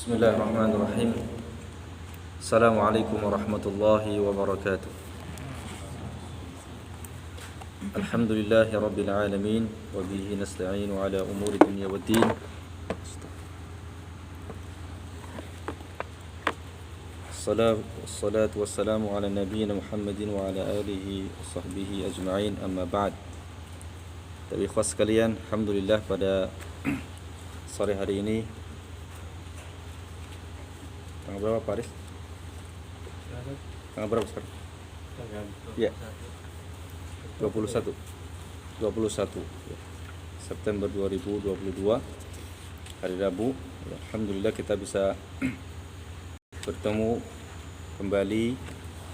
Bismillahirrahmanirrahim. Assalamualaikum warahmatullahi wabarakatuh. Alhamdulillahi rabbil alamin wa bihi nasta'inu ala umuri dunya waddin. Salatu wassalamu ala nabiyyina Muhammadin wa ala alihi wa sahbihi ajma'in, amma ba'd. Tapi ikhwas sekalian, alhamdulillah pada sore hari ini tanggal berapa Pak Aris? Tanggal berapa sekarang? Ya, 21 September 2022, hari Rabu. Alhamdulillah kita bisa bertemu kembali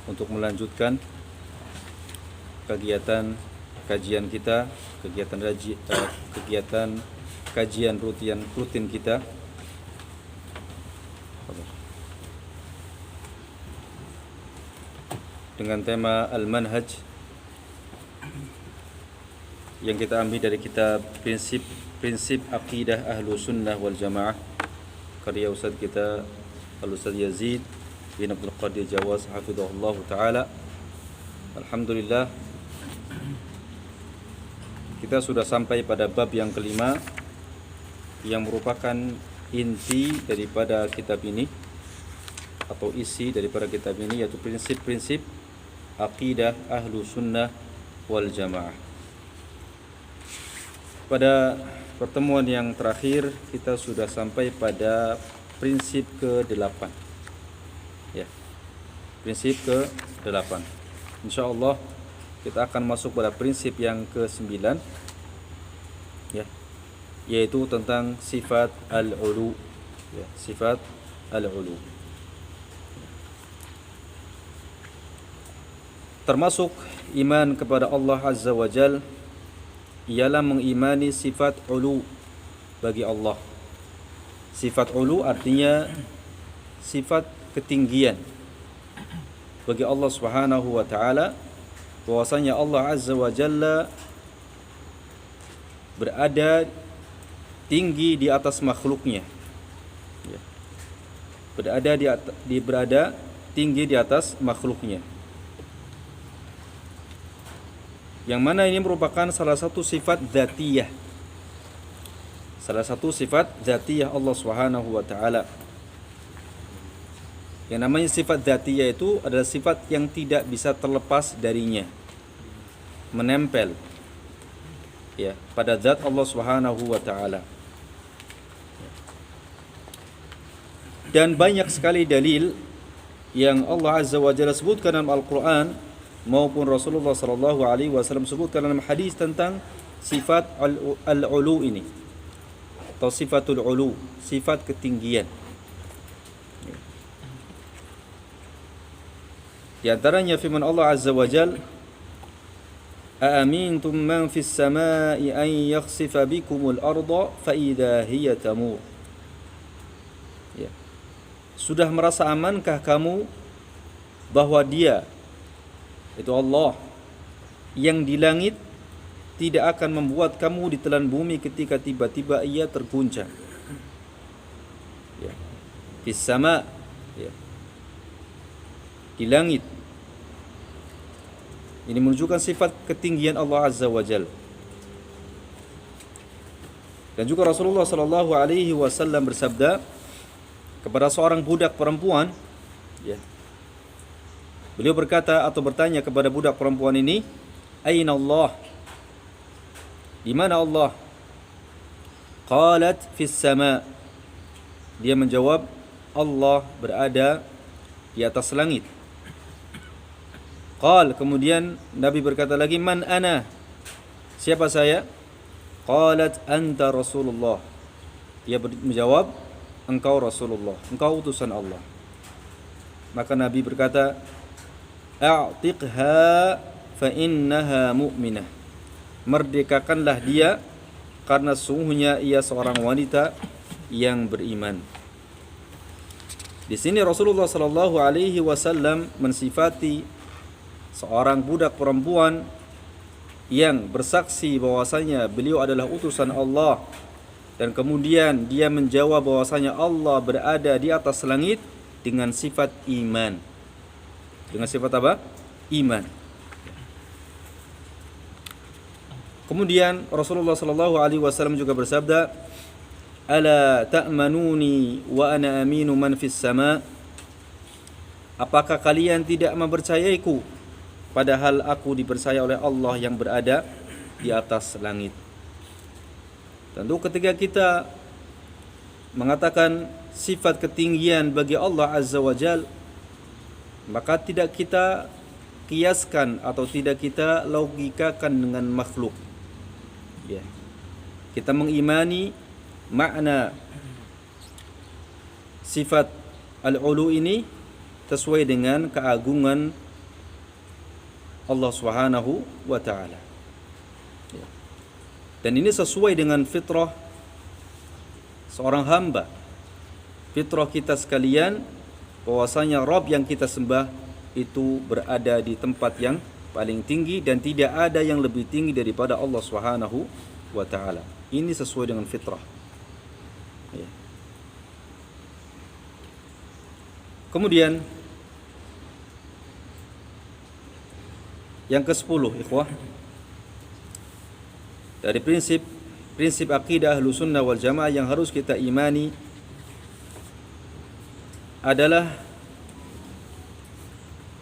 untuk melanjutkan kegiatan kajian kita, kegiatan kajian rutin kita dengan tema Al-Manhaj yang kita ambil dari kitab Prinsip Aqidah Ahlu Sunnah wal Jamaah karya Ustaz kita Al-Ustaz Yazid bin Abdul Qadir Jawaz hafizahullah ta'ala. Alhamdulillah kita sudah sampai pada bab yang kelima yang merupakan inti daripada kitab ini atau isi daripada kitab ini, yaitu prinsip-prinsip Aqidah Ahlu Sunnah wal Jamaah. Pada pertemuan yang terakhir kita sudah sampai pada prinsip ke-8. Ya. Prinsip ke-8. Insyaallah kita akan masuk pada prinsip yang ke-9. Ya. Yaitu tentang sifat al-ulu. Ya, sifat al-ulu. Termasuk iman kepada Allah Azza wa Jal ialah mengimani sifat ulu bagi Allah. Sifat ulu artinya sifat ketinggian bagi Allah Subhanahu wa taala, bahwasanya Allah Azza wa Jalla berada tinggi di atas makhluknya. Ya. Berada tinggi di atas makhluknya. Yang mana ini merupakan salah satu sifat dzatiyah. Salah satu sifat dzatiyah Allah Subhanahu wa taala. Yang namanya sifat dzatiyah itu adalah sifat yang tidak bisa terlepas darinya. Menempel ya pada zat Allah Subhanahu wa taala. Dan banyak sekali dalil yang Allah Azza wa Jalla sebutkan dalam Al-Qur'an maupun Rasulullah sallallahu alaihi wasallam sebutkan dalam hadis tentang sifat al-ulu ini atau sifatul ulu, sifat ketinggian. Di antaranya firman Allah Azza wa Jalla, "Aamintum man fis samaa'i an yakhsifa bikumul arda fa idza hiya tamur." Ya. Sudah merasa amankah kamu bahwa Dia, itu Allah, yang di langit tidak akan membuat kamu ditelan bumi ketika tiba-tiba ia terguncang. Ya. Fis sama, ya. Di langit. Ini menunjukkan sifat ketinggian Allah Azza wa Jalla. Dan juga Rasulullah sallallahu alaihi wasallam bersabda kepada seorang budak perempuan, ya. Beliau berkata atau bertanya kepada budak perempuan ini, "Aina Allah?" Di mana Allah? Qalat fis sama. Dia menjawab, Allah berada di atas langit. Qal, kemudian Nabi berkata lagi, "Man ana?" Siapa saya? Qalat anta Rasulullah. Dia menjawab, engkau Rasulullah, engkau utusan Allah. Maka Nabi berkata, "A'tiqha fa innaha mu'minah." Merdekakanlah dia karena sungguhnya ia seorang wanita yang beriman. Di sini Rasulullah sallallahu alaihi wasallam mensifati seorang budak perempuan yang bersaksi bahwasanya beliau adalah utusan Allah Dan kemudian dia menjawab bahwasanya Allah berada di atas langit dengan sifat iman. Dengan sifat apa? Iman. Kemudian Rasulullah sallallahu alaihi wasallam juga bersabda, "Ala ta'manuni wa ana aminu man fis sama?" Apakah kalian tidak mempercayaiku padahal aku dipercaya oleh Allah yang berada di atas langit? Tentu ketika kita mengatakan sifat ketinggian bagi Allah Azza wa Jal, maka tidak kita kiaskan atau tidak kita logikakan dengan makhluk. Ya. Kita mengimani makna sifat al-ulu ini sesuai dengan keagungan Allah Subhanahu wa taala. Ya. Dan ini sesuai dengan fitrah seorang hamba. Fitrah kita sekalian bahwasanya Rabb yang kita sembah itu berada di tempat yang paling tinggi dan tidak ada yang lebih tinggi daripada Allah Subhanahu wa taala. Ini sesuai dengan fitrah. Ya. Kemudian yang ke-10, ikhwah, dari prinsip akidah Ahlussunnah wal Jamaah yang harus kita imani adalah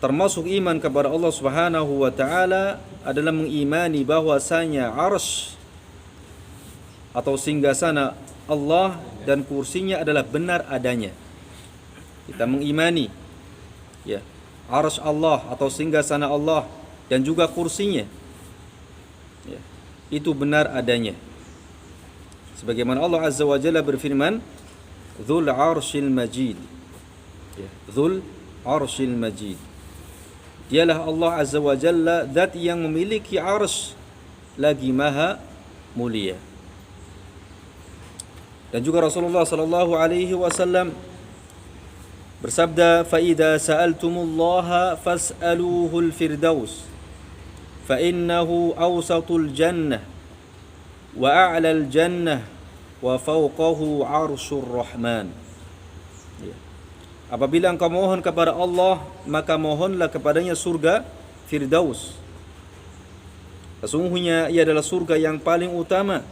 termasuk iman kepada Allah Subhanahu wa taala adalah mengimani bahwasanya arsy atau singgasana Allah dan kursinya adalah benar adanya. Kita mengimani ya, arsy Allah atau singgasana Allah dan juga kursinya ya, itu benar adanya. Sebagaimana Allah Azza wa Jalla berfirman, Dzul 'arsyil Majid. Ya, Dzul 'arsyil Majid. Dialah Allah Azza wa Jalla zat yang memiliki arsy lagi maha mulia. Dan juga Rasulullah sallallahu alaihi wasallam bersabda, "Fa idza sa'altumullaha fas'aluhul firdaus, fa innahu awsatul jannah wa a'lal jannah wa fawqahu 'arsyur rahman." Ya. Apabila engkau mohon kepada Allah, maka mohonlah kepadanya surga Firdaus. Sesungguhnya ia adalah surga yang paling utama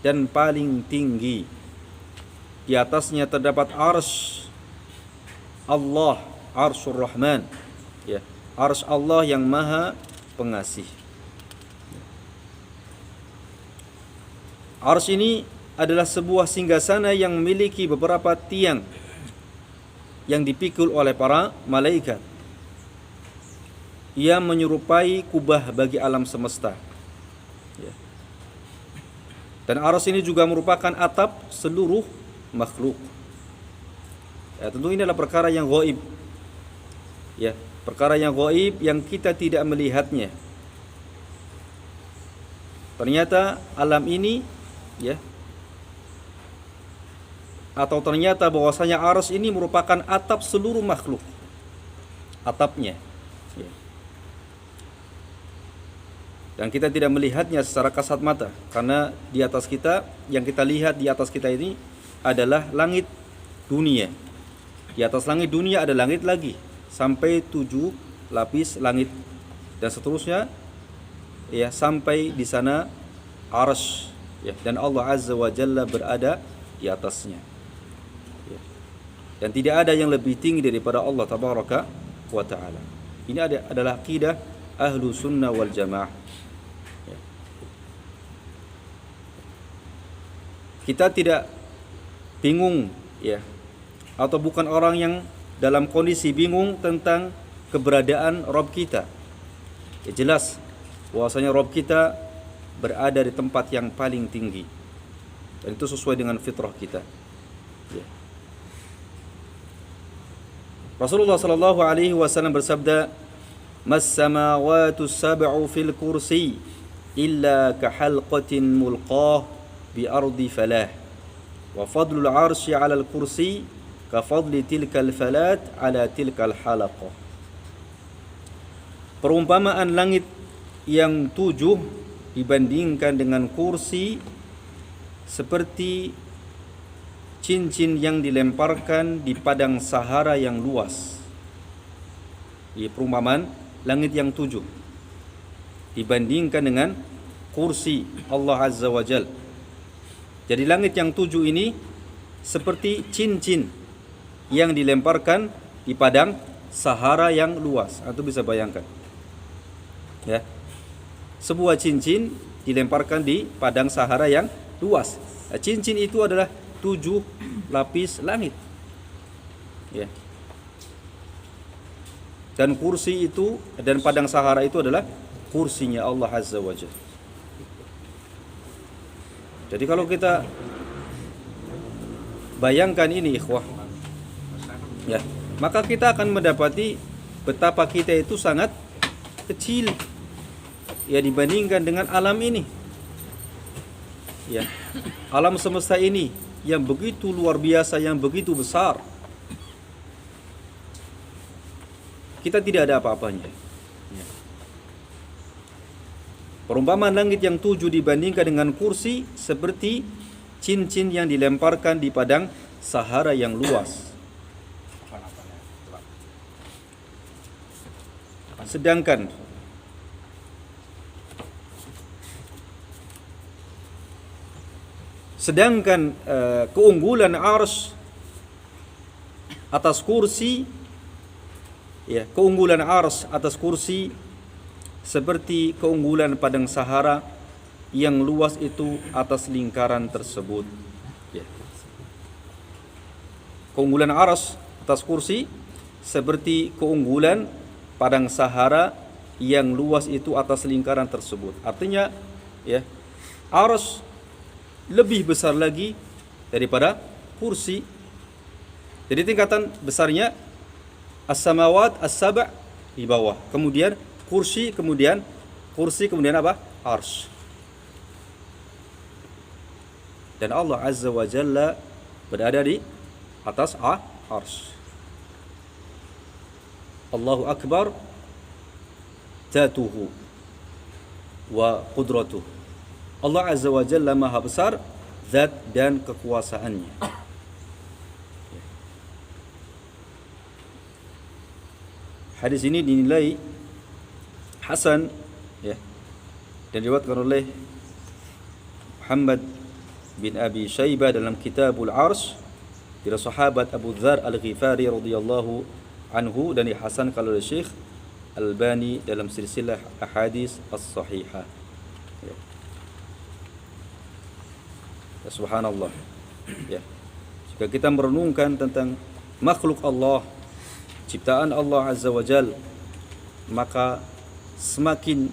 dan paling tinggi. Di atasnya terdapat arsy Allah, Arsyur Rahman. Ya, arsy Allah yang Maha Pengasih. Arsy ini adalah sebuah singgasana yang memiliki beberapa tiang yang dipikul oleh para malaikat. Ia menyerupai kubah bagi alam semesta. Ya. Dan arsy ini juga merupakan atap seluruh makhluk. Ya, tentu ini adalah perkara yang gaib. Ya, perkara yang gaib yang kita tidak melihatnya. Ternyata alam ini ya, atau ternyata bahwasanya arsy ini merupakan atap seluruh makhluk. Atapnya. Ya. Dan kita tidak melihatnya secara kasat mata karena di atas kita, yang kita lihat di atas kita ini adalah langit dunia. Di atas langit dunia ada langit lagi sampai 7 lapis langit dan seterusnya ya, sampai di sana arsy ya, dan Allah Azza wa Jalla berada di atasnya. Ya. Dan tidak ada yang lebih tinggi daripada Allah Tabaraka wa Ta'ala. Ini adalah akidah Ahlussunnah wal Jamaah. Ya. Kita tidak bingung ya, atau bukan orang yang dalam kondisi bingung tentang keberadaan Rabb kita. Ya, jelas bahwasanya Rabb kita berada di tempat yang paling tinggi dan itu sesuai dengan fitrah kita. Ya. Rasulullah sallallahu alaihi wasallam bersabda, "Mas samawati sab'u fil kursi illa ka halqatin mulqah bi ardi falah. Wa fadlul 'arsy 'ala al-kursi ka fadli tilkal falat 'ala tilkal halaqah." Perumpamaan langit yang 7 dibandingkan dengan kursi seperti cincin yang dilemparkan di padang Sahara yang luas. Perumpamaan langit yang 7 dibandingkan dengan kursi Allah Azza wa Jal. Jadi langit yang 7 ini seperti cincin yang dilemparkan di padang Sahara yang luas. Antum bisa bayangkan, ya, sebuah cincin dilemparkan di padang Sahara yang luas. Nah, cincin itu adalah 7 lapis langit, ya. Dan kursi itu dan padang Sahara itu adalah kursinya Allah Azza wa Jalla. Jadi kalau kita bayangkan ini ikhwah, ya, maka kita akan mendapati betapa kita itu sangat kecil, ya, dibandingkan dengan alam ini, ya, alam semesta ini yang begitu luar biasa, yang begitu besar. Kita tidak ada apa-apanya. Ya. Perumpamaan langit yang 7 dibandingkan dengan kursi seperti cincin yang dilemparkan di padang Sahara yang luas. Sedangkan keunggulan arsy atas kursi, ya, keunggulan arsy atas kursi seperti keunggulan padang Sahara yang luas itu atas lingkaran tersebut, ya. Keunggulan arsy atas kursi seperti keunggulan padang Sahara yang luas itu atas lingkaran tersebut. Artinya, ya, arsy lebih besar lagi daripada kursi. Jadi tingkatan besarnya as-samawat as-sab' di bawah, kemudian kursi, kemudian apa? Arsy. Dan Allah Azza wa Jalla berada di atas arsy. Allahu Akbar zatuhu wa qudratuhu. Allah Azza wa Jalla maha besar zat dan kekuasaannya. Hadis ini dinilai hasan, ya, dan diriwayatkan oleh Muhammad bin Abi Syaibah dalam Kitabul Arsy dari sahabat Abu Dzar Al-Ghifari radhiyallahu anhu, dan dihasankan oleh Syekh Albani dalam silsilah ahadits as-sahihah. Ya. Ya, subhanallah. Ya. Jika kita merenungkan tentang makhluk Allah, ciptaan Allah Azza wa Jal, maka semakin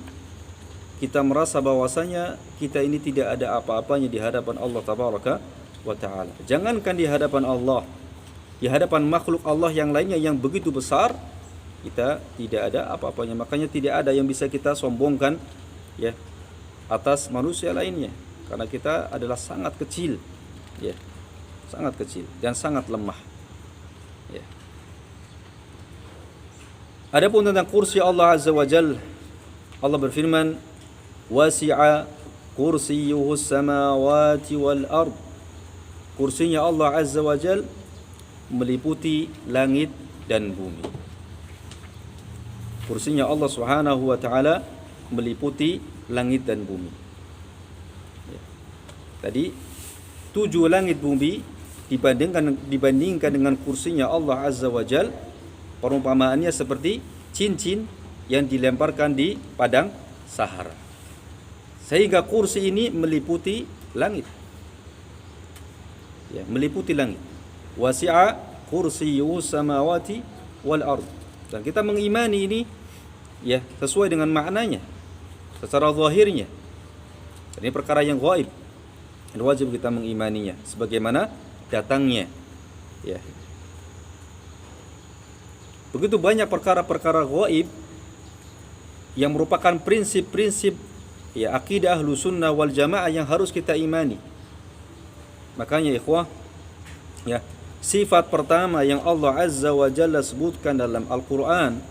kita merasa bahwasanya kita ini tidak ada apa-apanya di hadapan Allah Tabaraka wa Ta'ala. Jangankan di hadapan Allah, di hadapan makhluk Allah yang lainnya yang begitu besar, kita tidak ada apa-apanya. Makanya tidak ada yang bisa kita sombongkan, ya, atas manusia lainnya, karena kita adalah sangat kecil, ya, sangat kecil dan sangat lemah, ya. Adapun tentang kursi Allah Azza wa Jalla, Allah berfirman, wasi'a kursiyyuhu samawati wal ard. Kursinya Allah Azza wa Jalla meliputi langit dan bumi. Kursinya Allah Subhanahu wa Ta'ala meliputi langit dan bumi. Ya. Tadi 7 langit bumi dibandingkan dengan kursinya Allah Azza wa Jalla, perumpamaannya seperti cincin yang dilemparkan di padang Sahara. Sehingga kursi ini meliputi langit. Ya, meliputi langit. Wasi'a kursiyyu samawati wal ard. Dan kita mengimani ini, ya, sesuai dengan maknanya, secara zahirnya. Ini perkara yang gaib, dan wajib kita mengimaninya sebagaimana datangnya, ya. Begitu banyak perkara-perkara gaib yang merupakan prinsip-prinsip, ya, akidah Ahlussunnah wal Jamaah yang harus kita imani. Makanya ikhwah, ya, sifat pertama yang Allah Azza wa Jalla sebutkan dalam Al-Qur'an,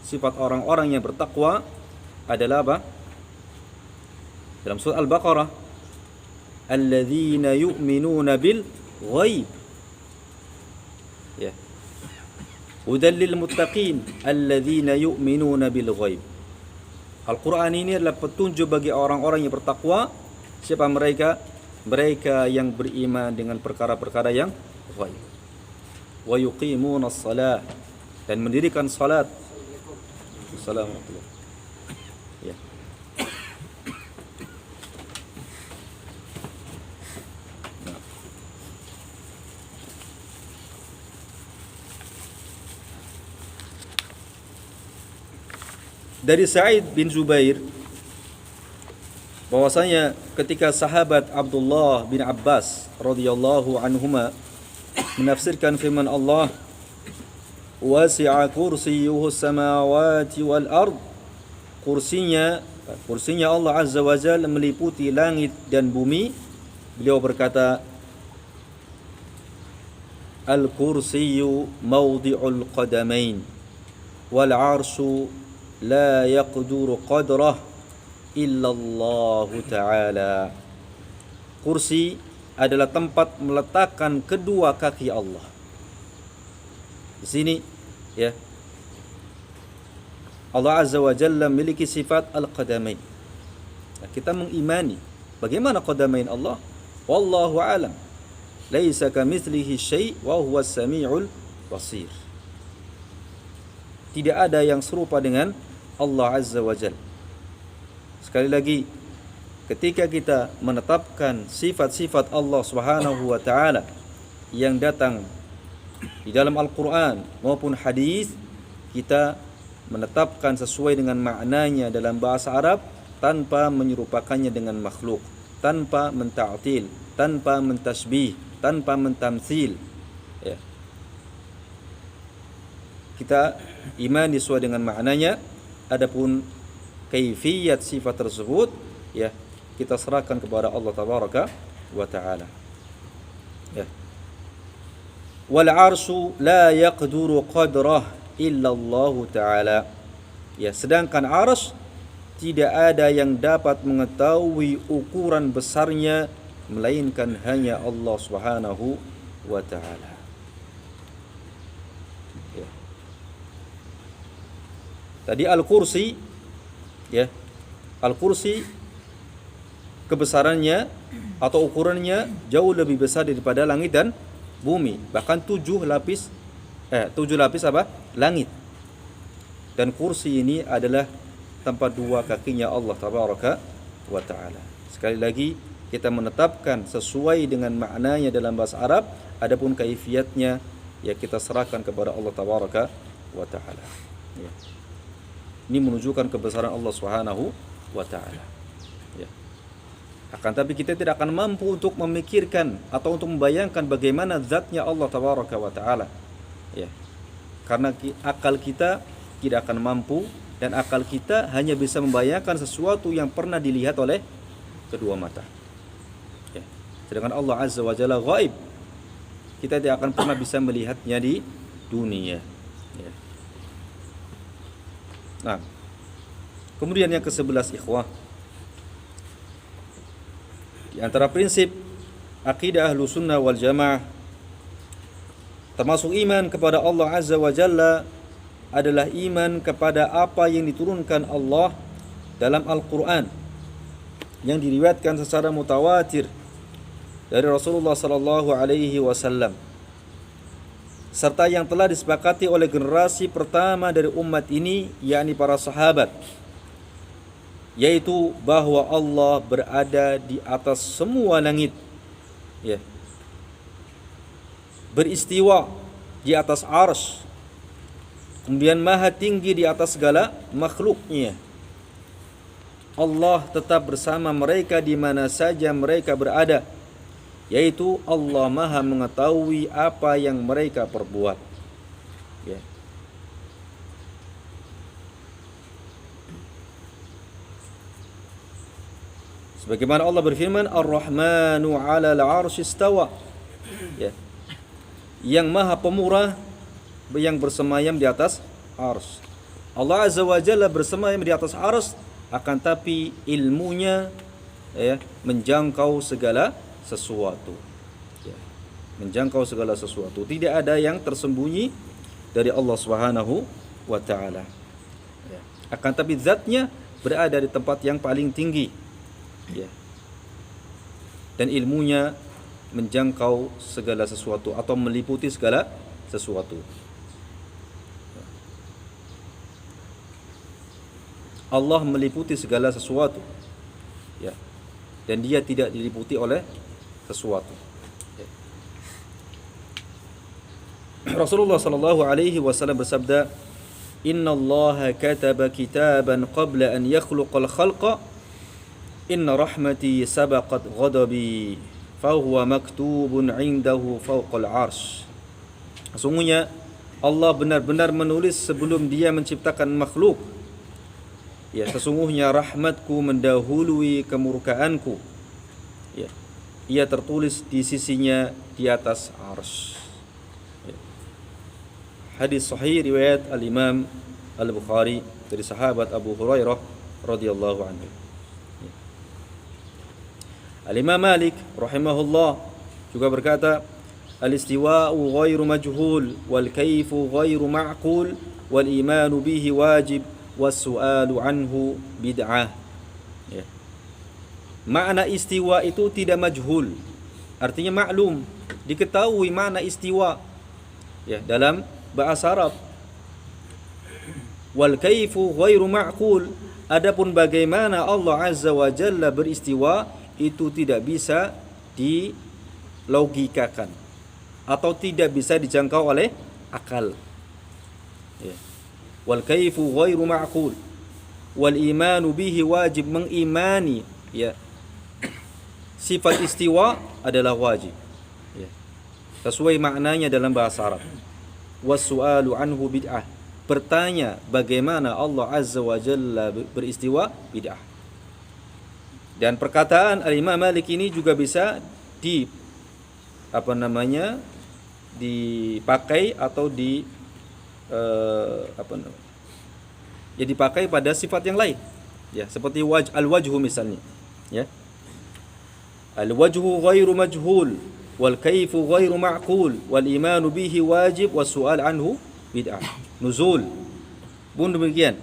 sifat orang-orang yang bertakwa adalah apa? Dalam surah Al-Baqarah, alladzina yu'minuna bil ghaib. Ya. Hudan lil muttaqin alladzina yu'minuna bil ghaib. Al-Quran ini adalah petunjuk bagi orang-orang yang bertakwa. Siapa mereka? Mereka yang beriman dengan perkara-perkara yang ghaib. Wa yuqimuna as-salah, dan mendirikan salat. Assalamualaikum. Ya. Nah. Dari Sa'id bin Zubair bahwasanya ketika sahabat Abdullah bin Abbas radhiyallahu anhuma menafsirkan firman Allah, wasi'a kursiyyuhu samawati wal ard, kursinya Allah Azza wa Jalla meliputi langit dan bumi. Beliau berkata, al-kursiyyu mawdi'ul qadamain wal 'arsyu la yaqduru qadrah illa Allah Ta'ala. Kursi adalah tempat meletakkan kedua kaki Allah. Di sini ya, Allah Azza wa Jalla memiliki sifat al-qadamain. Nah, kita mengimani bagaimana qadamain Allah. Wallahu alam. Laisa kamitslihi syai' wa huwas samiul basir. Tidak ada yang serupa dengan Allah Azza wa Jalla. Sekali lagi, ketika kita menetapkan sifat-sifat Allah Subhanahu wa taala yang datang di dalam Al-Quran maupun hadis, kita menetapkan sesuai dengan maknanya dalam bahasa Arab tanpa menyerupakannya dengan makhluk, tanpa menta'til, tanpa mentasbih, tanpa mentamtsil. Ya. Kita iman sesuai dengan maknanya. Adapun kaifiyat sifat tersebut, ya, kita serahkan kepada Allah Tabaraka wa Ta'ala. Ya. Wal 'arsyu la yaqduru qadrah illa Allah Ta'ala. Ya, sedangkan arsy tidak ada yang dapat mengetahui ukuran besarnya melainkan hanya Allah Subhanahu wa Ta'ala. Ya. Tadi al-kursi, ya, al-kursi kebesarannya atau ukurannya jauh lebih besar daripada langit dan bumi, bahkan 7 lapis apa? Langit. Dan kursi ini adalah tempat dua kakinya Allah Tabaraka wa Ta'ala. Sekali lagi, kita menetapkan sesuai dengan maknanya dalam bahasa Arab. Adapun kaifiyatnya, ya, kita serahkan kepada Allah Tabaraka wa Ta'ala. Ya. Ini menunjukkan kebesaran Allah Subhanahu wa Ta'ala. Ya. Akan tapi kita tidak akan mampu untuk memikirkan atau untuk membayangkan bagaimana zatnya Allah Tabaraka wa Ta'ala. Ya. Karena akal kita tidak akan mampu, dan akal kita hanya bisa membayangkan sesuatu yang pernah dilihat oleh kedua mata. Ya. Sedangkan Allah Azza wa Jalla ghaib. Kita tidak akan pernah bisa melihatnya di dunia. Ya. Nah, kemudian yang ke-11 ikhwah, di antara prinsip akidah Ahlussunnah wal Jamaah termasuk iman kepada Allah Azza wa Jalla adalah iman kepada apa yang diturunkan Allah dalam Al-Quran yang diriwayatkan secara mutawatir dari Rasulullah sallallahu alaihi wasallam, serta yang telah disepakati oleh generasi pertama dari umat ini, yakni para sahabat, yaitu bahwa Allah berada di atas semua langit, ya, beristiwa di atas arsy, kemudian maha tinggi di atas segala makhluknya. Allah tetap bersama mereka di mana saja mereka berada, yaitu Allah maha mengetahui apa yang mereka perbuat. Ya. Sebagaimana Allah berfirman, Ar-Rahmanu 'alal 'arsy istawa. Ya. Yang maha pemurah yang bersemayam di atas arsy. Allah Azza wa Jalla bersemayam di atas arsy, akan tapi ilmunya ya, menjangkau segala sesuatu. Ya, menjangkau segala sesuatu. Tidak ada yang tersembunyi dari Allah Subhanahu wa taala. Ya. Akan tapi zatnya berada di tempat yang paling tinggi. Ya. Dan ilmunya menjangkau segala sesuatu atau meliputi segala sesuatu. Allah meliputi segala sesuatu. Ya. Dan dia tidak diliputi oleh sesuatu. Ya. Rasulullah sallallahu alaihi wasallam bersabda, "Inna Allah kataba kitaban qabla an yakhluqal khalqa, inna rahmati sabaqat ghadabi, fahuwa maktubun 'indahu fawqal 'arsy." Sesungguhnya Allah benar-benar menulis sebelum dia menciptakan makhluk. Ya, sesungguhnya rahmatku mendahului kemurkaanku. Ya. Ia tertulis di sisinya di atas arsy. Ya. Hadis sahih riwayat Al-Imam Al-Bukhari dari sahabat Abu Hurairah radhiyallahu anhu. Ya. Al-Imam Malik rahimahullah juga berkata, "Al-istiwa'u ghairu majhul wal kayfu ghairu ma'qul wal imanu bihi wajib wassu'alu anhu bid'ah." Ya. Makna istiwa itu tidak majhul, artinya maklum, diketahui makna istiwa ya dalam bahasa Arab. Wal kaifu ghairu ma'qul, adapun bagaimana Allah Azza wa Jalla beristiwa itu tidak bisa dilogikakan atau tidak bisa dijangkau oleh akal. Ya. Wal kaifu ghairu ma'qul wal imanu bihi wajib, mengimani ya sifat istiwa adalah wajib ya, sesuai maknanya dalam bahasa Arab. Wassu'alu anhu bid'ah, bertanya bagaimana Allah Azza wa Jalla beristiwa bid'ah. Dan perkataan Al-Imam Malik ini juga bisa dipakai atau dipakai pada sifat yang lain ya, seperti al-wajhu misalnya ya. Al-wajhu ghairu majhul wal kaifu ghairu ma'qul wal imanu bihi wajib was-su'al anhu bid'ah. Nuzul pun demikian,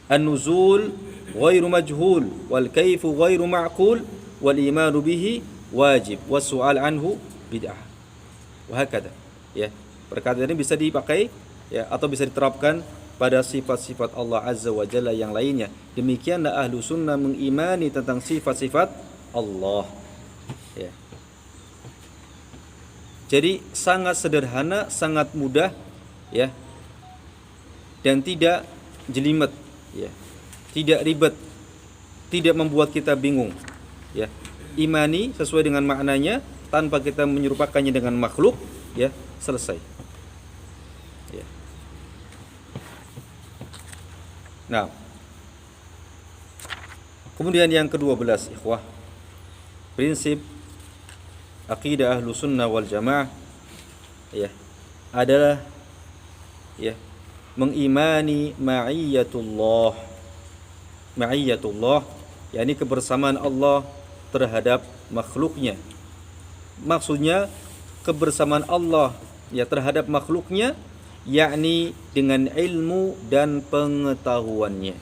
an-nuzul ghairu majhul wal kaifu ghairu ma'qul wal imanu bihi wajib was-su'al anhu bid'ah. Wa hakadha ya. Perkataan ini bisa dipakai ya, atau bisa diterapkan pada sifat-sifat Allah Azza wa Jalla yang lainnya. Demikianlah ahlu sunnah mengimani tentang sifat-sifat Allah ya. Jadi sangat sederhana, sangat mudah ya, dan tidak jelimet ya, tidak ribet, tidak membuat kita bingung ya. Imani sesuai dengan maknanya tanpa kita menyerupakannya dengan makhluk ya, selesai. Nah, kemudian yang ke-12 ikhwah, prinsip akidah ahlu sunnah wal jamaah ya adalah ya mengimani ma'iyyatullah, yakni kebersamaan Allah terhadap makhluknya. Maksudnya kebersamaan Allah ya terhadap makhluknya, yakni dengan ilmu dan pengetahuannya.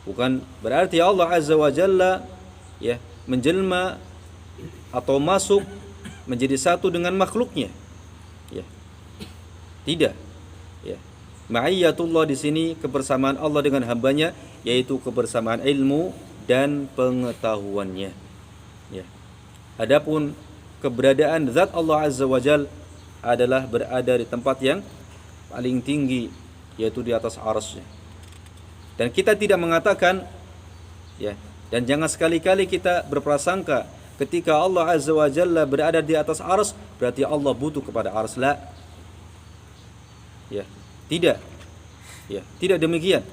Bukan berarti Allah Azza wa Jalla ya menjelma atau masuk menjadi satu dengan makhluknya. Ya. Tidak. Ya. Ma'iyyatullah di sini kebersamaan Allah dengan hambanya, yaitu kebersamaan ilmu dan pengetahuannya. Ya. Adapun keberadaan zat Allah Azza wa Jalla adalah berada di tempat yang paling tinggi, yaitu di atas arsy. Dan kita tidak mengatakan ya, dan jangan sekali-kali kita berprasangka ketika Allah Azza wa Jalla berada di atas arsy berarti Allah butuh kepada arsy. La. Ya, tidak. Ya, tidak demikian.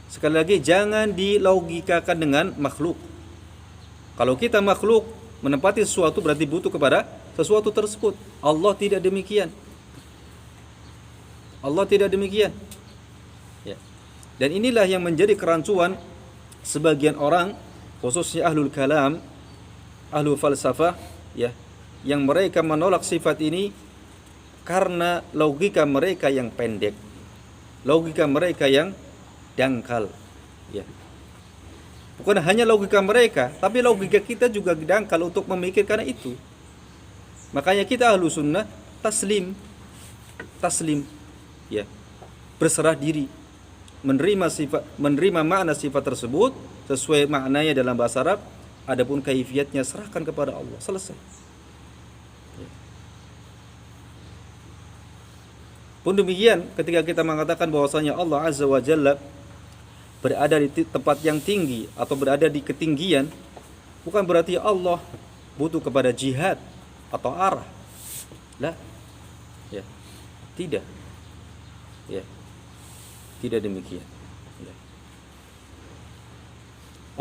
Sekali lagi jangan dilogikakan dengan makhluk. Kalau kita makhluk menempati sesuatu berarti butuh kepada sesuatu tersebut. Allah tidak demikian. Allah tidak demikian. Ya. Dan inilah yang menjadi kerancuan sebagian orang khususnya ahlul kalam, ahlu falsafah, ya, yang mereka menolak sifat ini karena logika mereka yang pendek, logika mereka yang dangkal, ya. Bukan hanya logika mereka, tapi logika kita juga dangkal untuk memikirkan itu. Makanya kita ahlu sunnah taslim, ya, berserah diri, menerima makna sifat tersebut sesuai maknanya dalam bahasa Arab. Adapun kaifiatnya serahkan kepada Allah, selesai. Ya. Pun demikian ketika kita mengatakan bahwasanya Allah Azza wa Jalla berada di tempat yang tinggi atau berada di ketinggian, bukan berarti Allah butuh kepada jihad atau arah. Lah, ya, tidak, ya, tidak demikian. Ya.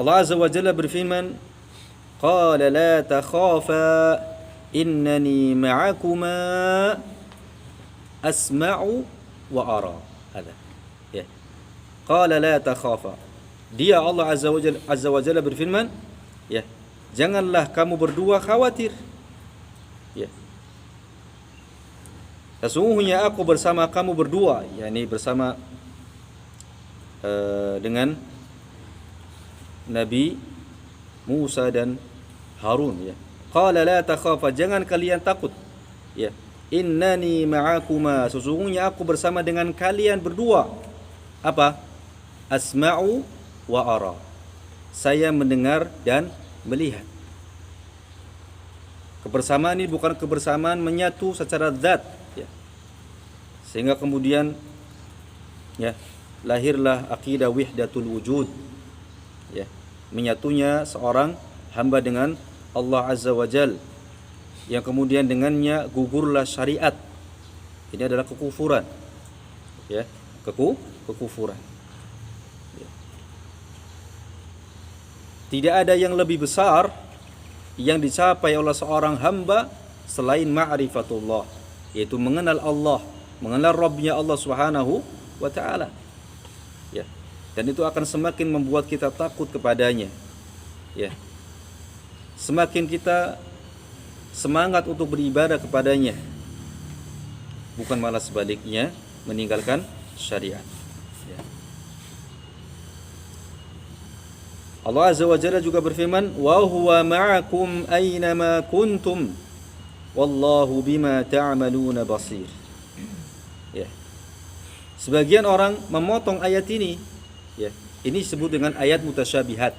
Allah Azza wa Jalla berfirman, qala la takhafa innani ma'akuma asma'u wa ara. Ada. Ya. Qala la takhafa. Dia Allah Azza wa Jalla berfirman, ya, janganlah kamu berdua khawatir. Ya. Sesungguhnya aku bersama kamu berdua, yakni bersama dengan Nabi Musa dan Harun, ya. Qala la takhafa, jangan kalian takut. Ya. Innani ma'akuma, sesungguhnya aku bersama dengan kalian berdua. Apa? Asma'u wa ara. Saya mendengar dan melihat. Kebersamaan ini bukan kebersamaan menyatu secara zat, ya. Sehingga kemudian, ya, lahirlah akidah wahdatul wujud, ya, menyatunya seorang hamba dengan Allah Azza wa Jal, yang kemudian dengannya gugurlah syariat. Ini adalah kekufuran, ya, kekufuran. Tidak ada yang lebih besar yang dicapai oleh seorang hamba selain ma'rifatullah, yaitu mengenal Allah, mengenal Rabbnya Allah Subhanahu wa ta'ala, ya. Dan itu akan semakin membuat kita takut kepadanya, ya. Semakin kita semangat untuk beribadah kepadanya, bukan malah sebaliknya meninggalkan syariat, ya. Allah Azza wa Jalla juga berfirman, wa huwa ma'akum aynama kuntum wallahu bima ta'maluna basir. Ya. Sebagian orang memotong ayat ini, ya. Ini disebut dengan ayat mutasyabihat.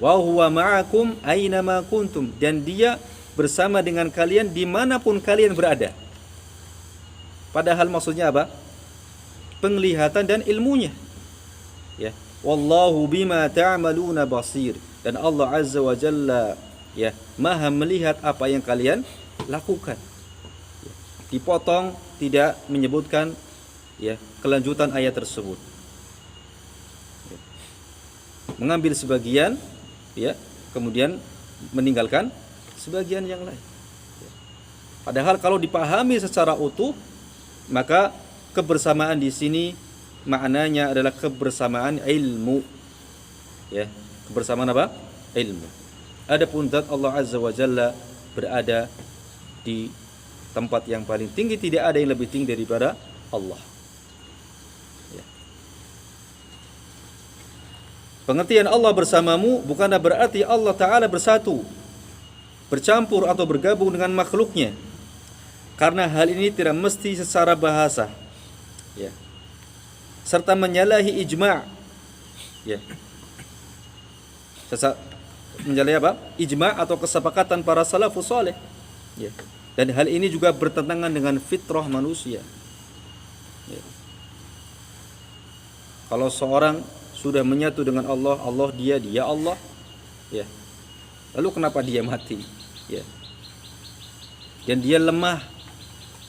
Wa huwa ma'akum aynama kuntum, dan dia bersama dengan kalian dimanapun kalian berada. Padahal maksudnya apa? Penglihatan dan ilmunya, ya. Wallahu bima ta'maluna basir, dan Allah Azza wa Jalla, ya, maha melihat apa yang kalian lakukan. Ya. Dipotong, tidak menyebutkan, ya, kelanjutan ayat tersebut. Ya. Mengambil sebagian, ya, kemudian meninggalkan sebagian yang lain. Ya. Padahal kalau dipahami secara utuh, maka kebersamaan di sini maknanya adalah kebersamaan ilmu, ya, kebersamaan apa? Ilmu. Adapun zat Allah Azza wa Jalla berada di tempat yang paling tinggi, tidak ada yang lebih tinggi daripada Allah, ya. Pengertian Allah bersamamu bukanlah berarti Allah Ta'ala bersatu, bercampur atau bergabung dengan makhluknya, karena hal ini tidak mesti secara bahasa, ya, serta menyalahi ijma', ya. Menyalahi apa? Ijma' atau kesepakatan para salafus saleh, ya. Dan hal ini juga bertentangan dengan fitrah manusia, ya. Kalau seorang sudah menyatu dengan Allah, Allah dia Allah, ya. Lalu kenapa dia mati, ya? Dan dia lemah,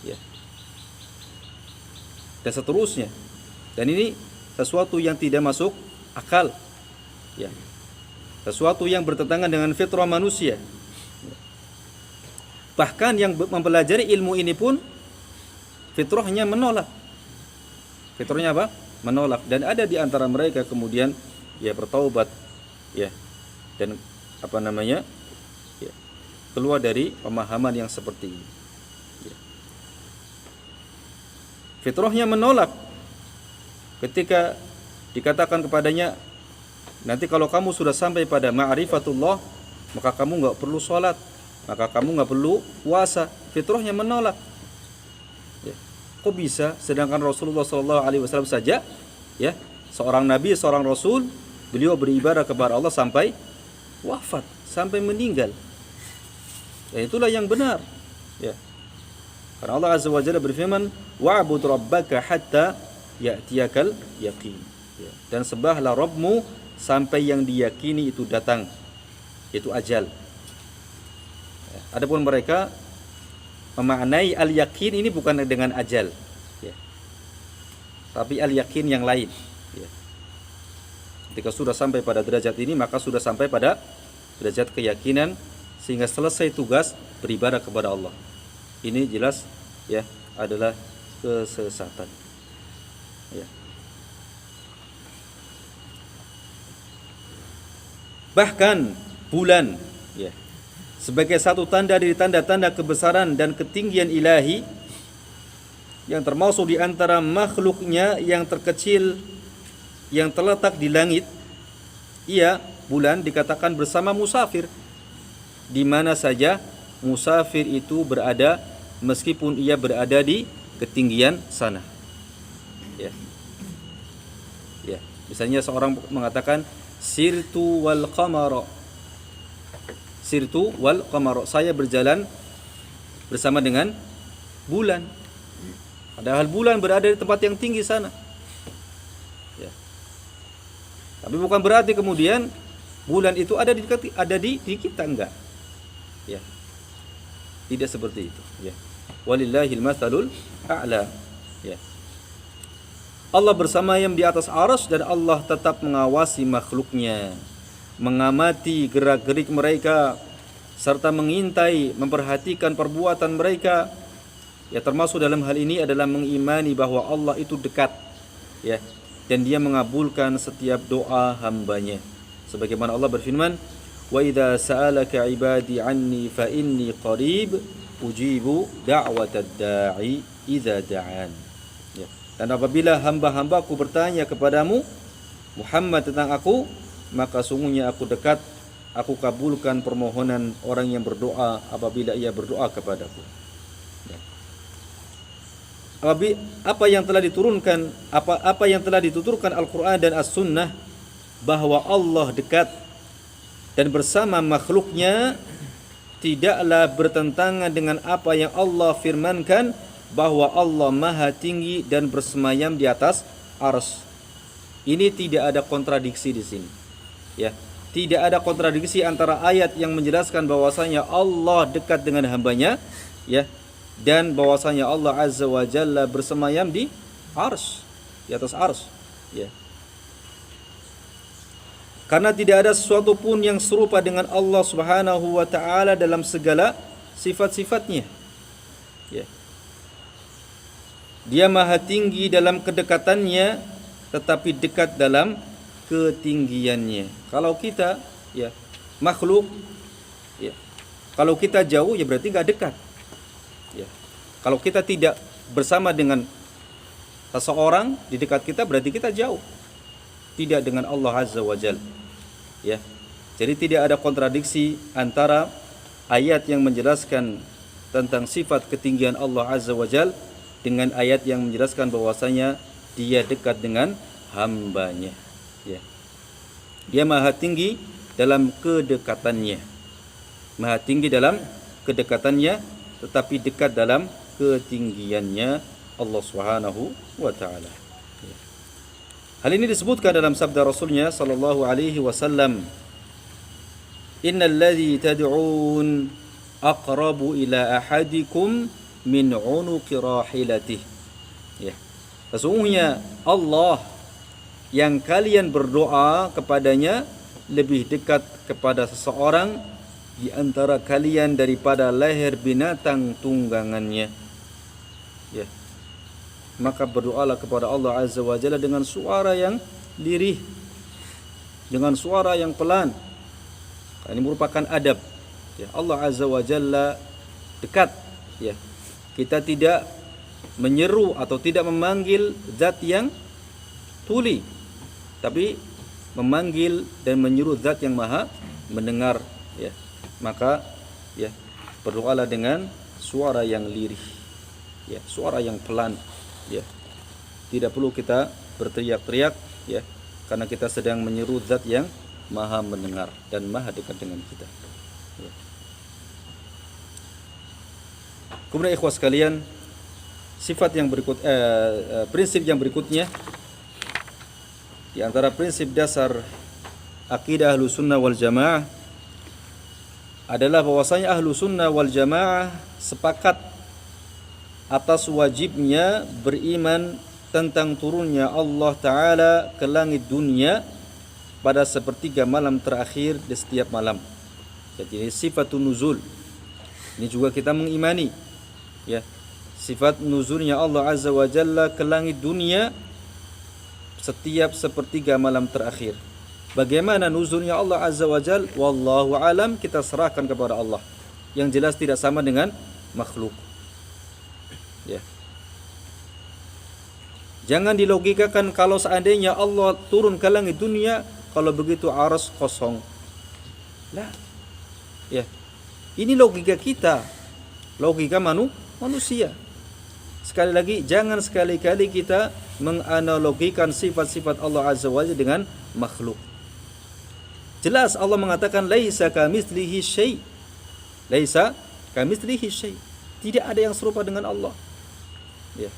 ya. Dan seterusnya. Dan ini sesuatu yang tidak masuk akal, ya. Sesuatu yang bertentangan dengan fitrah manusia. Bahkan yang mempelajari ilmu ini pun fitrahnya menolak. Fitrahnya apa? Menolak. Dan ada di antara mereka kemudian, ya, bertaubat, ya, dan ya, keluar dari pemahaman yang seperti ini. Ya. Fitrahnya menolak ketika dikatakan kepadanya, nanti kalau kamu sudah sampai pada ma'rifatullah, maka kamu nggak perlu sholat, maka kamu nggak perlu puasa. Fitrahnya menolak. Ya. Kok bisa? Sedangkan Rasulullah SAW saja, ya, seorang nabi, seorang rasul, beliau beribadah kepada Allah sampai wafat, sampai meninggal. Ya, itulah yang benar. Ya. Karena Allah Azza wa Jalla berfirman, wa'bud rabbaka hatta ya'tiyakal yaqin. Ya. Dan sembahlah Rabbmu sampai yang diyakini itu datang, yaitu ajal. Ya. Adapun mereka memaknai al-yakin ini bukan dengan ajal, ya, tapi al-yakin yang lain. Ya. Ketika sudah sampai pada derajat ini, maka sudah sampai pada derajat keyakinan sehingga selesai tugas beribadah kepada Allah. Ini jelas, ya, adalah kesesatan. Ya. Bahkan bulan, ya, sebagai satu tanda dari tanda-tanda kebesaran dan ketinggian ilahi yang termasuk di antara makhluknya yang terkecil yang terletak di langit, ia, bulan, dikatakan bersama musafir di mana saja musafir itu berada, meskipun ia berada di ketinggian sana. Ya. Ya, misalnya seorang mengatakan sirtu wal qamara. Sirtu wal qamara, saya berjalan bersama dengan bulan. Padahal bulan berada di tempat yang tinggi sana. Ya. Tapi bukan berarti kemudian bulan itu ada di kita, enggak. Ya. Tidak seperti itu, ya. Walillahil matsalul a'la. Ya. Allah bersamayam di atas arsy dan Allah tetap mengawasi makhluknya, mengamati gerak-gerik mereka serta mengintai, memperhatikan perbuatan mereka. Ya, termasuk dalam hal ini adalah mengimani bahwa Allah itu dekat, ya, dan Dia mengabulkan setiap doa hambanya. Sebagaimana Allah berfirman, "Wa idza sa'alaka 'ibadi 'anni fa inni qarib ujibu da'watad da'i idza da'an." Ya. Dan apabila hamba-hambaku bertanya kepadamu Muhammad tentang aku, maka sungguhnya aku dekat, aku kabulkan permohonan orang yang berdoa apabila ia berdoa kepadaku. Ya. Apa yang telah diturunkan, apa yang telah dituturkan Al-Quran dan As-Sunnah bahwa Allah dekat dan bersama makhluknya tidaklah bertentangan dengan apa yang Allah firmankan bahwa Allah Maha Tinggi dan bersemayam di atas arsy. Ini tidak ada kontradiksi di sini. Ya, tidak ada kontradiksi antara ayat yang menjelaskan bahwasanya Allah dekat dengan hambanya, ya, dan bahwasanya Allah Azza wa Jalla bersemayam di arsy, di atas arsy, ya. Karena tidak ada sesuatu pun yang serupa dengan Allah Subhanahu wa taala dalam segala sifat-sifatnya. Ya. Dia Maha Tinggi dalam kedekatannya, tetapi dekat dalam ketinggiannya. Kalau kita, ya, makhluk, ya, kalau kita jauh, ya berarti nggak dekat. Ya. Kalau kita tidak bersama dengan seseorang di dekat kita, berarti kita jauh. Tidak dengan Allah Azza wa Jalla. Ya. Jadi tidak ada kontradiksi antara ayat yang menjelaskan tentang sifat ketinggian Allah Azza wa Jalla dengan ayat yang menjelaskan bahwasanya Dia dekat dengan hambanya. Ya. Dia Maha Tinggi dalam kedekatannya. Maha Tinggi dalam kedekatannya, tetapi dekat dalam ketinggiannya Allah Subhanahu wa taala. Ya. Hal ini disebutkan dalam sabda Rasulnya sallallahu alaihi wasallam, "Innal ladzi tad'un aqrabu ila ahadikum min 'unuqi rahilatih." Ya. Sesungguhnya Allah yang kalian berdoa kepadanya lebih dekat kepada seseorang di antara kalian daripada leher binatang tunggangannya. Ya. Maka berdoalah kepada Allah Azza wa Jalla dengan suara yang lirih, dengan suara yang pelan, Ini merupakan adab. Ya, Allah Azza wa Jalla dekat. Ya, kita tidak menyeru atau tidak memanggil zat yang tuli, tapi memanggil dan menyeru zat yang maha mendengar. Ya, maka ya berdoalah dengan suara yang lirih, ya, suara yang pelan. Ya, tidak perlu kita berteriak-teriak, ya, karena kita sedang menyeru zat yang maha mendengar dan maha dekat dengan kita. Ya. Kemudian ikhwas sekalian, sifat yang prinsip yang berikutnya di antara prinsip dasar akidah Ahlussunnah wal Jamaah adalah bahwasanya Ahlussunnah wal Jamaah sepakat atas wajibnya beriman tentang turunnya Allah Ta'ala ke langit dunia pada sepertiga malam terakhir di setiap malam. Jadi ini sifatun nuzul. Ini juga kita mengimani, ya, sifat nuzulnya Allah Azza wa Jalla ke langit dunia setiap sepertiga malam terakhir. Bagaimana nuzulnya Allah Azza wa Jalla? Wallahu alam, kita serahkan kepada Allah. Yang jelas tidak sama dengan makhluk. Ya. Jangan dilogikakan kalau seandainya Allah turun ke langit dunia, kalau begitu arsy kosong. Lah. Ya. Ini logika kita. Logika manusia. Sekali lagi, jangan sekali-kali kita menganalogikan sifat-sifat Allah Azza wa Jalla dengan makhluk. Jelas Allah mengatakan laisa kamitslihi syai'. Laisa kamitslihi syai'. Tidak ada yang serupa dengan Allah. Ya.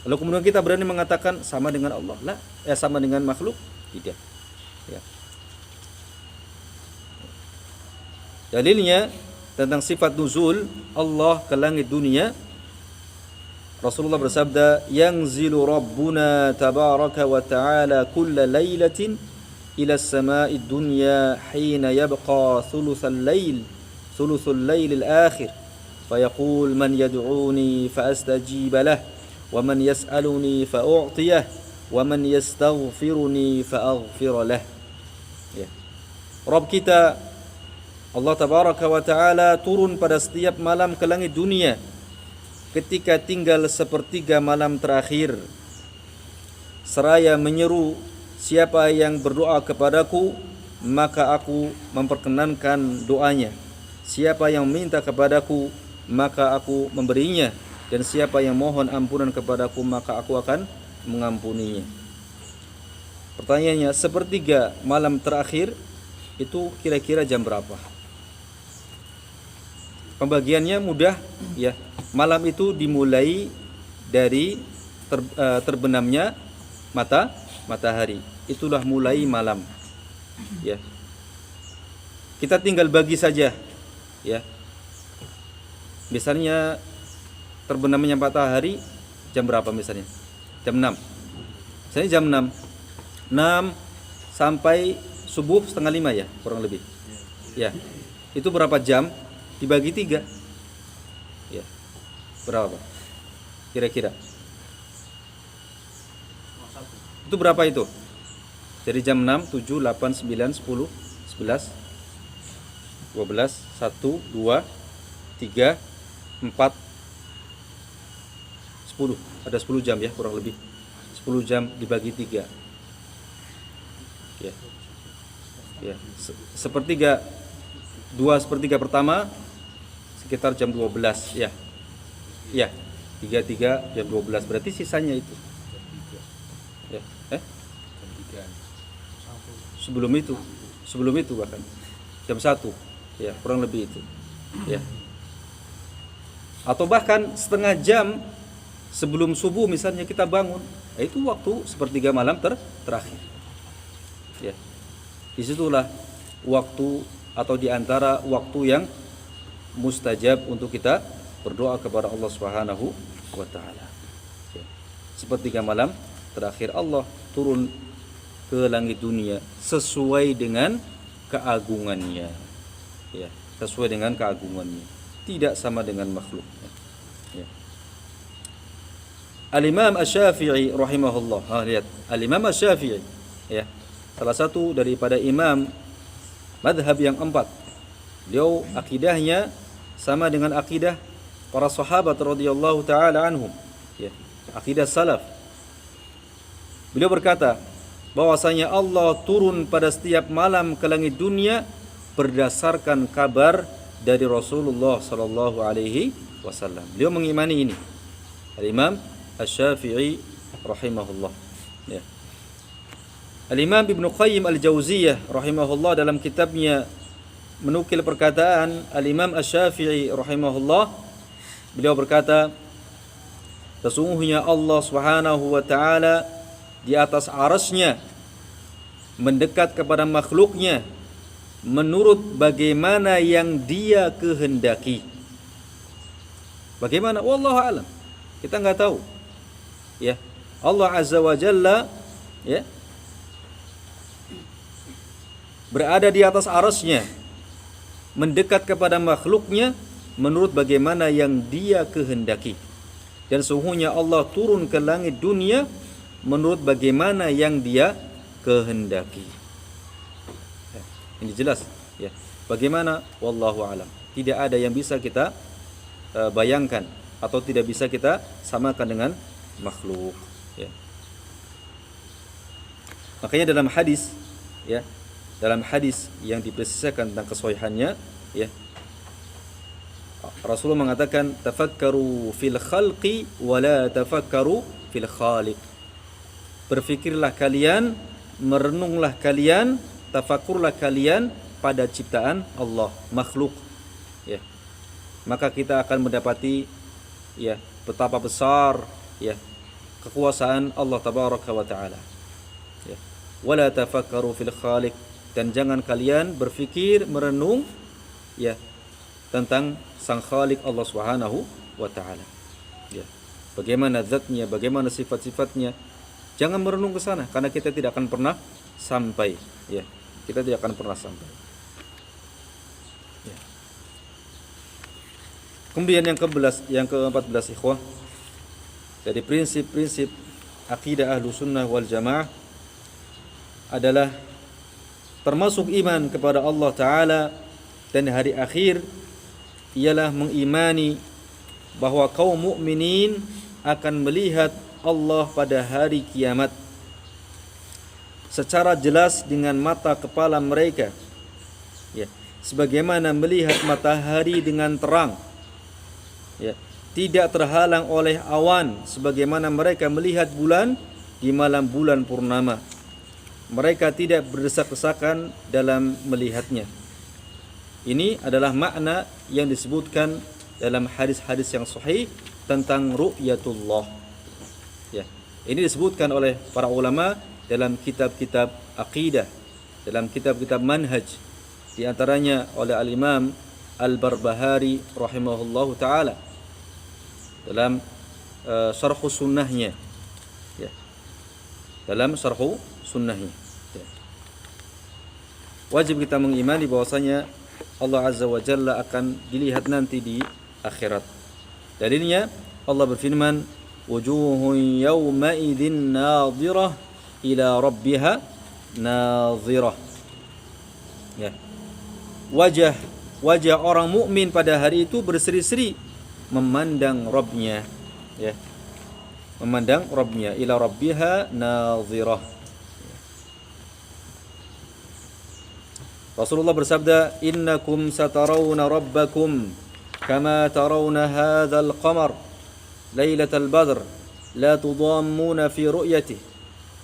Lalu kemudian kita berani mengatakan sama dengan Allah. Lah, sama dengan makhluk? Tidak. Ya. Dalilnya tentang sifat nuzul Allah ke langit dunia, Rasulullah bersabda, "Yanzilu Rabbuna tabaraka wa ta'ala kulla lailatin ila as-sama'i dunya hina yabqa thuluthul lail al-akhir fayaqul man yad'uni fa astajib lah wa man yas'aluni fa u'tiyah wa man yastaghfiruni fa aghfir lah." Ya. Rabb kita Allah Tabaraka wa Ta'ala turun pada setiap malam ke langit dunia ketika tinggal sepertiga malam terakhir, seraya menyeru, siapa yang berdoa kepadaku maka aku memperkenankan doanya, siapa yang minta kepadaku maka aku memberinya, dan siapa yang mohon ampunan kepadaku maka aku akan mengampuninya. Pertanyaannya, sepertiga malam terakhir itu kira-kira jam berapa? Pembagiannya mudah, ya. Malam itu dimulai dari terbenamnya matahari. Itulah mulai malam. Ya. Kita tinggal bagi saja, ya. Misalnya terbenamnya matahari jam berapa misalnya? Jam 6. Misalnya jam 6. 6 sampai subuh setengah 5 ya, kurang lebih. Ya. Itu berapa jam? Dibagi 3. Ya. Berapa? Kira-kira. Itu berapa itu? Jadi jam 6, 7, 8, 9, 10, 11, 12, 1, 2, 3, 4, 10. Ada 10 jam ya, kurang lebih. 10 jam dibagi 3. Ya. Ya. Sepertiga, 2/3 pertama sekitar jam 12 ya. Ya, 3 jam 12, berarti sisanya itu. Ya, Sebelum itu bahkan jam 1. Ya, kurang lebih itu. Ya. Atau bahkan setengah jam sebelum subuh misalnya kita bangun, itu waktu sepertiga malam terakhir. Ya. Disitulah waktu atau diantara waktu yang mustajab untuk kita berdoa kepada Allah Subhanahu wa Ta'ala. Ya. Sepertiga malam terakhir Allah turun ke langit dunia sesuai dengan keagungannya. Ya, sesuai dengan keagungannya. Tidak sama dengan makhluk. Ya. Al-Imam Asy-Syafi'i rahimahullah. Lihat, Al-Imam Asy-Syafi'i, ya. Salah satu daripada imam madhab yang 4. Beliau akidahnya sama dengan akidah para sahabat radhiyallahu taala anhum, ya, akidah salaf. Beliau berkata bahwasanya Allah turun pada setiap malam ke langit dunia berdasarkan kabar dari Rasulullah sallallahu alaihi wasallam. Beliau mengimani ini. Al-Imam Asy-Syafi'i rahimahullah. Ya. Al-Imam Ibnu Qayyim Al-Jauziyah rahimahullah dalam kitabnya menukil perkataan Al-Imam Asy-Syafi'i rahimahullah. Beliau berkata, sesungguhnya Allah Subhanahu wa taala di atas arasy-Nya mendekat kepada makhluknya menurut bagaimana yang Dia kehendaki. Bagaimana? Wallahu a'lam. Kita enggak tahu. Ya. Allah Azza wa Jalla, ya, berada di atas arasy-Nya, mendekat kepada makhluknya menurut bagaimana yang Dia kehendaki. Dan sesungguhnya Allah turun ke langit dunia menurut bagaimana yang Dia kehendaki. Ya, ini jelas, ya. Bagaimana? Wallahu a'lam. Tidak ada yang bisa kita bayangkan atau tidak bisa kita samakan dengan makhluk, ya. Makanya dalam hadis, ya, dalam hadis yang dipresiskan tentang kesohihannya, ya, Rasulullah mengatakan tafakkaru fil khalqi wa la tafakkaru fil khaliq. Berfikirlah kalian, merenunglah kalian, tafakurlah kalian pada ciptaan Allah, makhluk, ya. Maka kita akan mendapati, ya, betapa besar, ya, kekuasaan Allah tabaraka wa taala, ya. Wala tafakkaru fil khaliq, dan jangan kalian berfikir, merenung, ya, tentang sang khaliq Allah Subhanahu wa taala, ya. Bagaimana zatnya, bagaimana sifat-sifatnya. Jangan merenung ke sana karena kita tidak akan pernah sampai, ya. Kita tidak akan pernah sampai. Ya. Kemudian yang ke-14 ikhwah, dari prinsip-prinsip akidah Ahlussunnah wal Jamaah adalah termasuk iman kepada Allah Ta'ala dan hari akhir ialah mengimani bahwa kaum mukminin akan melihat Allah pada hari kiamat secara jelas dengan mata kepala mereka, ya, sebagaimana melihat matahari dengan terang, ya, tidak terhalang oleh awan sebagaimana mereka melihat bulan di malam bulan purnama. Mereka tidak berdesak-desakan dalam melihatnya. Ini adalah makna yang disebutkan dalam hadis-hadis yang sahih tentang ru'yatullah, ya. Ini disebutkan oleh para ulama dalam kitab-kitab aqidah, dalam kitab-kitab manhaj, di antaranya oleh Al-Imam Al-Barbahari rahimahullahu taala dalam syarh sunnahnya, ya, dalam syarh sunnahnya, ya. Wajib kita mengimani bahwasanya Allah Azza wa Jalla akan dilihat nanti di akhirat. Dalilnya Allah berfirman, wujuhun yawma idzin nadhirah ila rabbiha nadhirah, ya. Wajah orang mukmin pada hari itu berseri-seri memandang Rabbnya, ya, memandang Rabbnya, ila rabbiha nadhirah. Rasulullah bersabda, innakum satarawna rabbakum kama tarawna hadzal qamar lailatal badr la tudammuna fi ru'yatihi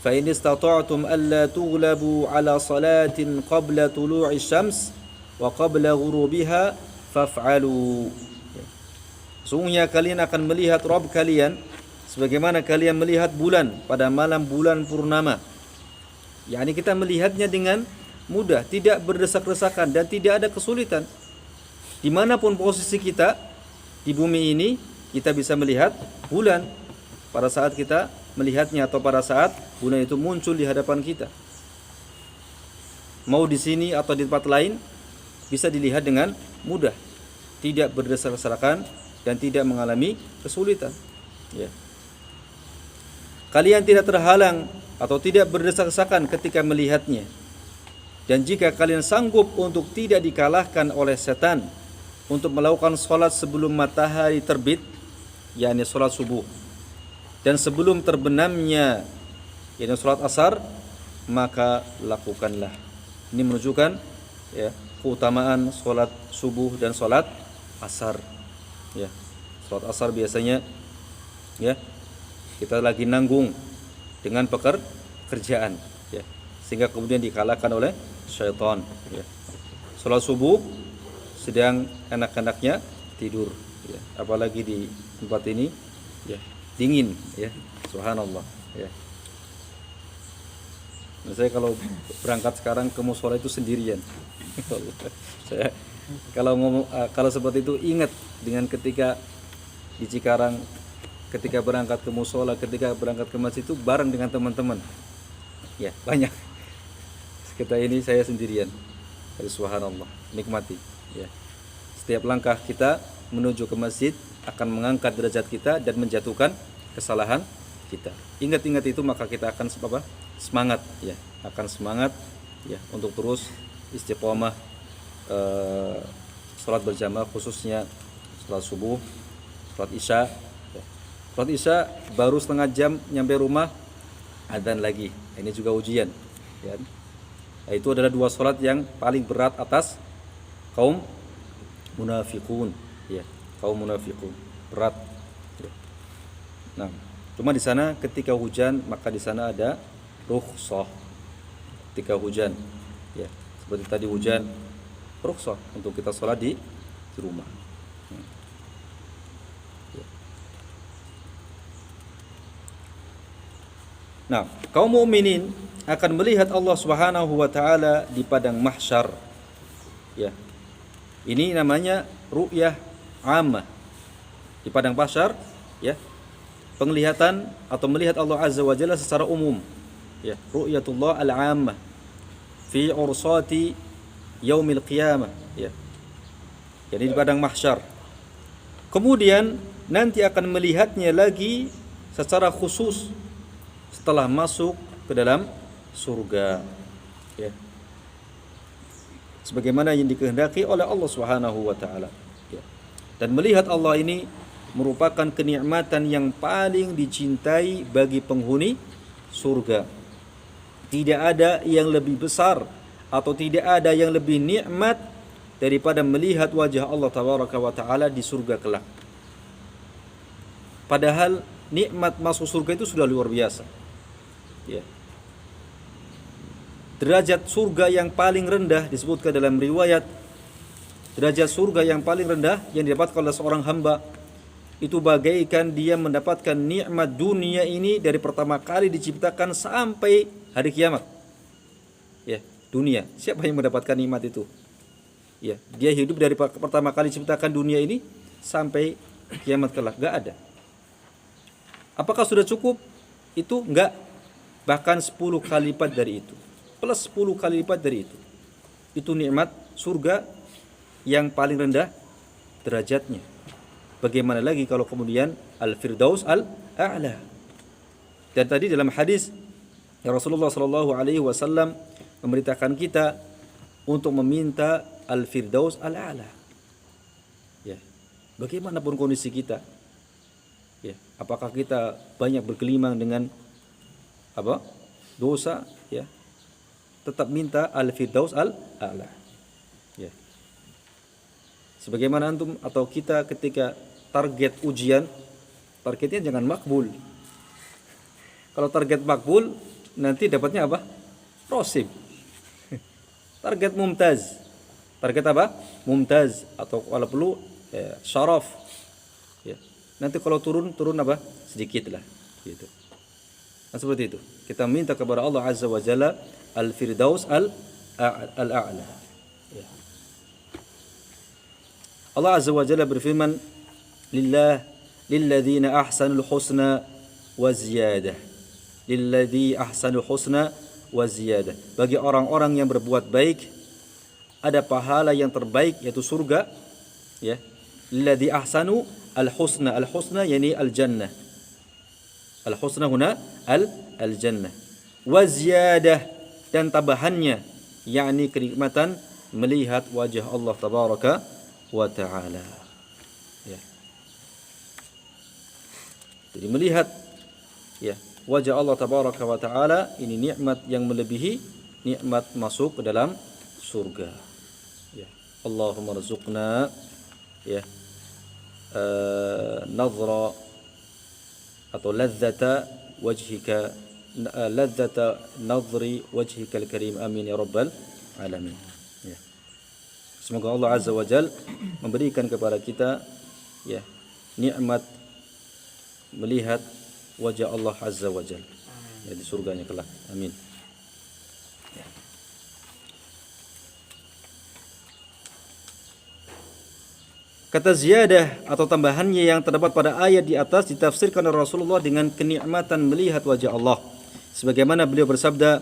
fa in istata'tum alla tughlabu ala salatin qabla tulu'i syams wa qabla ghurubiha faf'alu. Sungguhnya kalian akan melihat Rabb kalian sebagaimana kalian melihat bulan pada malam bulan purnama. yakni kita melihatnya dengan mudah, tidak berdesak-desakan dan tidak ada kesulitan. Dimanapun posisi kita di bumi ini, kita bisa melihat bulan pada saat kita melihatnya atau pada saat bulan itu muncul di hadapan kita. Mau di sini atau di tempat lain bisa dilihat dengan mudah, tidak berdesak-desakan dan tidak mengalami kesulitan. Ya. Kalian tidak terhalang atau tidak berdesak-desakan ketika melihatnya. Dan jika kalian sanggup untuk tidak dikalahkan oleh setan untuk melakukan sholat sebelum matahari terbit, yakni sholat subuh, dan sebelum terbenamnya, yakni sholat asar, maka lakukanlah. Ini menunjukkan ya, keutamaan sholat subuh dan sholat asar. Ya, sholat asar biasanya ya kita lagi nanggung dengan pekerjaan, ya, sehingga kemudian dikalahkan oleh syaitan. Ya. Sholat subuh sedang enak-enaknya tidur, ya. Apalagi di tempat ini, ya, dingin, ya, subhanallah. Ya. Nah, saya kalau berangkat sekarang ke mushola itu sendirian. Saya kalau seperti itu ingat dengan ketika di Cikarang, ketika berangkat ke mushola, ketika berangkat ke masjid itu bareng dengan teman-teman. Ya, banyak. Kita ini saya sendirian. Subhanallah, nikmati. Ya. Setiap langkah kita menuju ke masjid akan mengangkat derajat kita dan menjatuhkan kesalahan kita. Ingat-ingat itu maka kita akan semangat, ya, akan semangat, ya, untuk terus istiqomah sholat berjamaah, khususnya sholat subuh, sholat isya. Ya. Sholat isya baru setengah jam nyampe rumah, adzan lagi. Ini juga ujian. Ya. Nah, itu adalah dua sholat yang paling berat atas kaum munafikun. Ya, kaum munafikun berat. Ya. Nah, cuma di sana ketika hujan maka di sana ada rukhsah. Ketika hujan, ya, seperti tadi hujan, rukhsah untuk kita sholat di rumah. Ya. Nah, kaum mukminin akan melihat Allah Subhanahu wa taala di padang mahsyar. Ya. Ini namanya ru'yah ammah. Di padang mahsyar, ya. Penglihatan atau melihat Allah Azza wa Jalla secara umum. Ya, ru'yatullah al-ammah fi ursati yaumil qiyamah, ya. Jadi di padang mahsyar. Kemudian nanti akan melihatnya lagi secara khusus setelah masuk ke dalam surga, ya, sebagaimana yang dikehendaki oleh Allah Subhanahu wa taala, ya. Dan melihat Allah ini merupakan kenikmatan yang paling dicintai bagi penghuni surga. Tidak ada yang lebih besar atau tidak ada yang lebih nikmat daripada melihat wajah Allah Tabaraka wa taala di surga kelak. Padahal nikmat masuk surga itu sudah luar biasa, ya. Derajat surga yang paling rendah disebutkan dalam riwayat, derajat surga yang paling rendah yang didapatkan oleh seorang hamba itu bagaikan dia mendapatkan nikmat dunia ini dari pertama kali diciptakan sampai hari kiamat. Ya, dunia. Siapa yang mendapatkan nikmat itu? Ya, dia hidup dari pertama kali diciptakan dunia ini sampai kiamat kelak, enggak ada. Apakah sudah cukup? Itu enggak. Bahkan 10 kali lipat dari itu. Plus 10 kali lipat dari itu. Itu nikmat surga yang paling rendah derajatnya. Bagaimana lagi kalau kemudian al-firdaus al-a'la. Dan tadi dalam hadis Rasulullah sallallahu alaihi wasallam memerintahkan kita untuk meminta al-firdaus al-a'la. Ya. Bagaimanapun kondisi kita. Ya, apakah kita banyak bergelimang dengan dosa, ya, tetap minta al-firdaus al-a'la. Ya. Sebagaimana antum atau kita ketika target ujian, targetnya jangan makbul. Kalau target makbul, nanti dapatnya apa? Rosib. Target mumtaz. Target apa? Mumtaz, atau kalau perlu syaraf. Ya. Nanti kalau turun apa? Sedikit lah, gitu. Nah, seperti itu. Kita minta kepada Allah Azza wa Jalla al-firdaus al-a'la. Ya. Allah Azza wa Jalla berfirman, lilladzina ahsanul husna wa ziyadah. Lilladzi ahsanul husna wa ziyadah. Bagi orang-orang yang berbuat baik ada pahala yang terbaik, yaitu surga, ya. Lilladzi ahsanu al-husna. Al-husna yani al-jannah. Al-husna huna al-jannah. Wa ziyadah, dan tambahannya yakni kenikmatan melihat wajah Allah tabaraka wa taala. Ya. Jadi melihat ya wajah Allah tabaraka wa taala ini nikmat yang melebihi nikmat masuk ke dalam surga. Ya. Allahumma rzuqna ya nazra atau ladzata wajhika ladzata nadhri wajhikal karim amin ya rabbal alamin. Ya. Semoga Allah azza wa jal memberikan kepada kita ya nikmat melihat wajah Allah azza wa jal ya di surganya kelak. Amin. Ya. Kata ziyadah atau tambahannya yang terdapat pada ayat di atas ditafsirkan oleh Rasulullah dengan kenikmatan melihat wajah Allah. Sebagaimana beliau bersabda,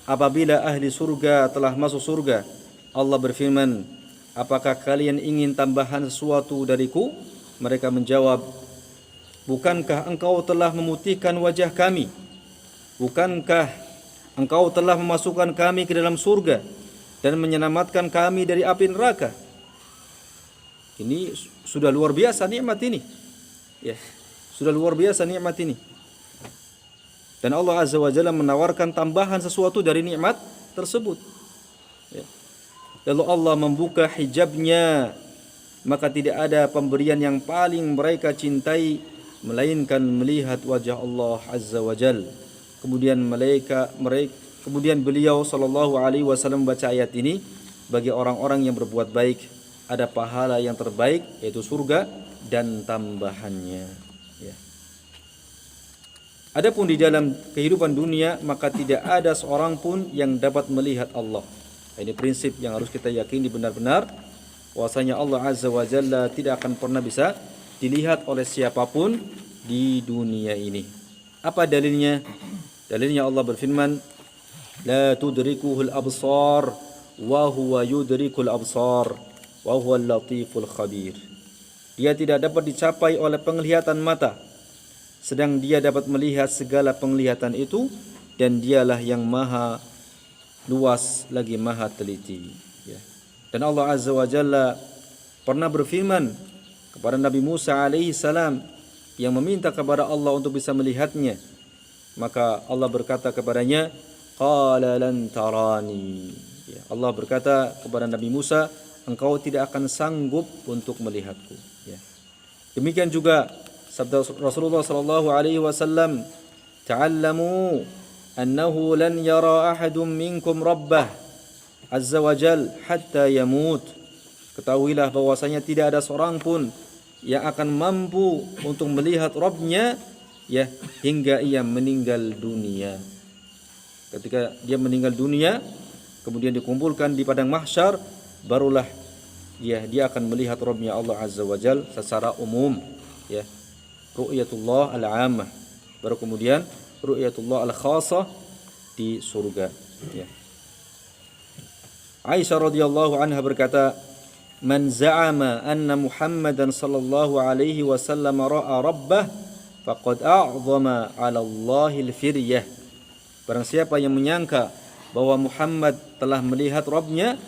apabila ahli surga telah masuk surga, Allah berfirman, apakah kalian ingin tambahan sesuatu dariku? Mereka menjawab, bukankah engkau telah memutihkan wajah kami? Bukankah engkau telah memasukkan kami ke dalam surga dan menyelamatkan kami dari api neraka? Ini sudah luar biasa nikmat ini. Ya, sudah luar biasa nikmat ini. Dan Allah Azza wa Jalla menawarkan tambahan sesuatu dari nikmat tersebut. Ya. Lalu Allah membuka hijabnya, maka tidak ada pemberian yang paling mereka cintai melainkan melihat wajah Allah Azza wa Jalla. Kemudian kemudian beliau sallallahu alaihi wasallam baca ayat ini, bagi orang-orang yang berbuat baik ada pahala yang terbaik yaitu surga dan tambahannya. Ya. Adapun di dalam kehidupan dunia maka tidak ada seorang pun yang dapat melihat Allah. Ini prinsip yang harus kita yakini benar-benar, bahwasanya Allah Azza wa Jalla tidak akan pernah bisa dilihat oleh siapapun di dunia ini. Apa dalilnya? Dalilnya Allah berfirman, la tudrikuhul absar wa huwa yudrikul absar wa huwal latiful khabir. Dia tidak dapat dicapai oleh penglihatan mata, sedang dia dapat melihat segala penglihatan itu, dan dialah yang maha luas lagi maha teliti. Ya. Dan Allah Azza wa Jalla pernah berfirman kepada Nabi Musa alaihi salam yang meminta kepada Allah untuk bisa melihatnya. Maka Allah berkata kepadanya, qala lan tarani. Ya, Allah berkata kepada Nabi Musa, engkau tidak akan sanggup untuk melihatku. Ya. Demikian juga sabda Rasulullah sallallahu alaihi wasallam, ta'allamu annahu lan yara ahadun minkum rabbah azza wa jal hatta yamut. Ketahuilah bahwasanya tidak ada seorang pun yang akan mampu untuk melihat Rabbnya ya hingga ia meninggal dunia. Ketika dia meninggal dunia, kemudian dikumpulkan di padang mahsyar, barulah ya dia akan melihat Rabbnya Allah Azza wa Jal secara umum, ya, ru'yatullah al-'ammah, baru kemudian ru'yatullah al-khassah di surga. Ya. Aisyah radhiyallahu anha berkata, man za'ama anna Muhammadan sallallahu alaihi wasallam ra'a rabbah faqad a'zama 'ala Allahil firyah. Barang siapa yang menyangka bahwa Muhammad telah melihat Rabbnya,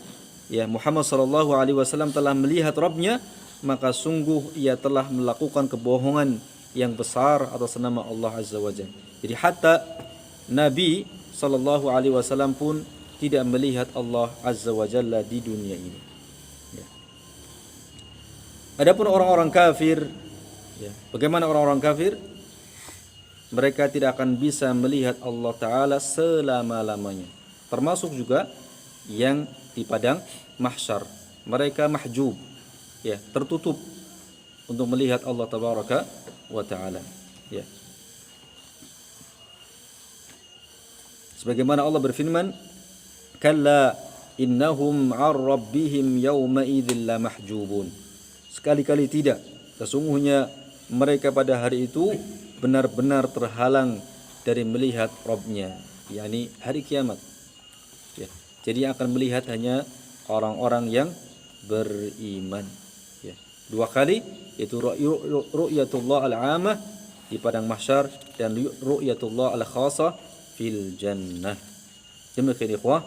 ya, Muhammad sallallahu alaihi wasallam telah melihat Rabbnya, maka sungguh ia telah melakukan kebohongan yang besar atas nama Allah Azza wa Jalla. Jadi hatta Nabi sallallahu alaihi wasallam pun tidak melihat Allah Azza wa Jalla di dunia ini. Ya. Adapun orang-orang kafir, ya, bagaimana orang-orang kafir? Mereka tidak akan bisa melihat Allah Ta'ala selama-lamanya. Termasuk juga yang di padang mahsyar, mereka mahjub, ya, tertutup untuk melihat Allah Tabaraka wa Ta'ala. Ya. Sebagaimana Allah berfirman, kalla innahum 'an rabbihim yawma idzil la mahjubun. Sekali-kali tidak, sesungguhnya mereka pada hari itu benar-benar terhalang dari melihat Rabbnya, yakni hari kiamat. Ya. Jadi yang akan melihat hanya orang-orang yang beriman. Ya. Dua kali, yaitu ru'yatullah al-'ammah di padang mahsyar dan ru'yatullah al-khassah fil jannah. Demikian ikhwah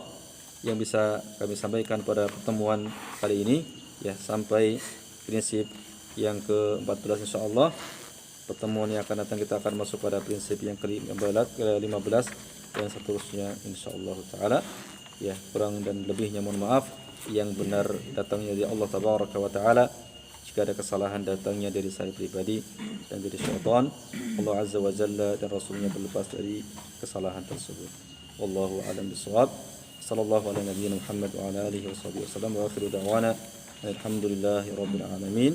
yang bisa kami sampaikan pada pertemuan kali ini. Ya, sampai prinsip yang ke-14 insyaallah. Pertemuan yang akan datang kita akan masuk pada prinsip yang ke-15 dan seterusnya insyaallah taala. Ya, kurang dan lebihnya mohon maaf. Yang benar datangnya dari Allah tabaraka wa taala. Jika ada kesalahan datangnya dari saya pribadi dan dari syaitan, Allah azza wa jalla dan rasulnya berlepas dari kesalahan tersebut. Wallahu a'lam bishawab. Sallallahu ala nabiyyina Muhammad wa ala alihi wasallam wa akhiru da'wana alhamdulillahi rabbil alamin.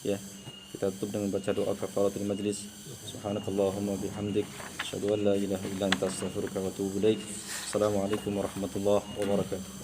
Ya, kita tutup dengan baca doa kafaratul majlis. Subhanakallahumma bihamdik asyhadu an la ilaha illa anta astaghfiruka wa atubu ilaik. Assalamualaikum warahmatullahi wabarakatuh.